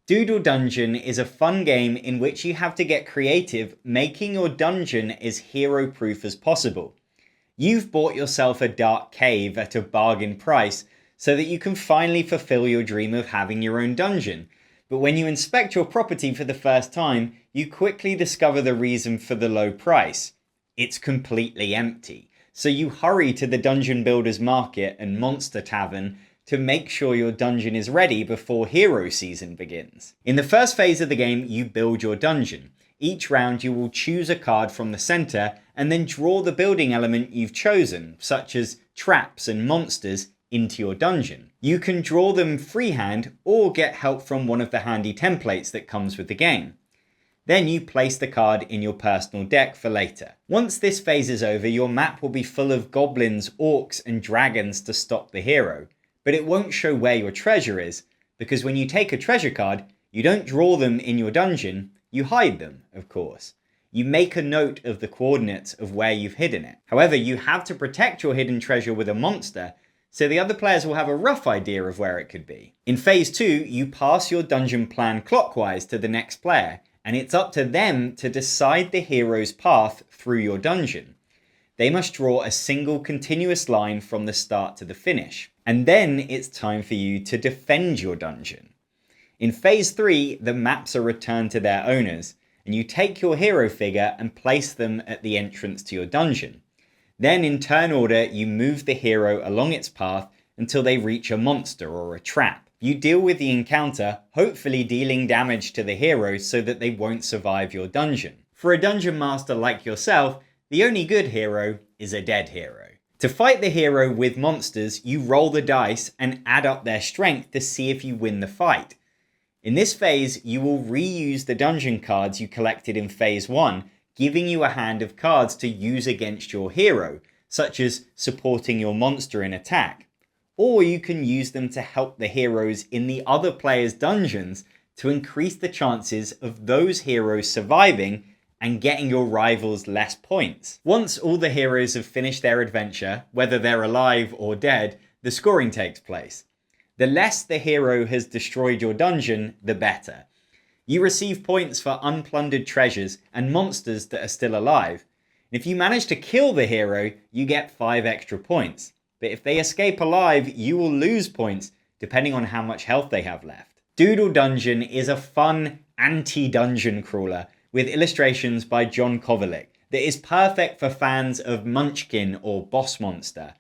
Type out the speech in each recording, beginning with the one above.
Doodle Dungeon is a fun game in which you have to get creative, making your dungeon as hero-proof as possible. You've bought yourself a dark cave at a bargain price so that you can finally fulfill your dream of having your own dungeon. But when you inspect your property for the first time, you quickly discover the reason for the low price. It's completely empty. So you hurry to the Dungeon Builder's Market and Monster Tavern to make sure your dungeon is ready before hero season begins. In the first phase of the game, you build your dungeon. Each round you will choose a card from the center and then draw the building element you've chosen, such as traps and monsters, into your dungeon. You can draw them freehand or get help from one of the handy templates that comes with the game. Then you place the card in your personal deck for later. Once this phase is over, your map will be full of goblins, orcs, and dragons to stop the hero. But it won't show where your treasure is, because when you take a treasure card, you don't draw them in your dungeon, you hide them, of course. You make a note of the coordinates of where you've hidden it. However, you have to protect your hidden treasure with a monster, so the other players will have a rough idea of where it could be. In phase 2, you pass your dungeon plan clockwise to the next player, and it's up to them to decide the hero's path through your dungeon. They must draw a single continuous line from the start to the finish. And then it's time for you to defend your dungeon. In phase 3, the maps are returned to their owners, and you take your hero figure and place them at the entrance to your dungeon. Then in turn order, you move the hero along its path until they reach a monster or a trap. You deal with the encounter, hopefully dealing damage to the hero so that they won't survive your dungeon. For a dungeon master like yourself, the only good hero is a dead hero. To fight the hero with monsters, you roll the dice and add up their strength to see if you win the fight. In this phase, you will reuse the dungeon cards you collected in phase 1, giving you a hand of cards to use against your hero, such as supporting your monster in attack. Or you can use them to help the heroes in the other players' dungeons to increase the chances of those heroes surviving and getting your rivals less points. Once all the heroes have finished their adventure, whether they're alive or dead, the scoring takes place. The less the hero has destroyed your dungeon, the better. You receive points for unplundered treasures and monsters that are still alive. If you manage to kill the hero, you get 5 extra points. But if they escape alive, you will lose points, depending on how much health they have left. Doodle Dungeon is a fun anti-dungeon crawler with illustrations by John Kovalik that is perfect for fans of Munchkin or Boss Monster.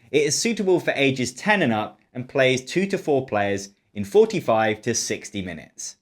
It is suitable for ages 10 and up and plays 2 to 4 players in 45 to 60 minutes.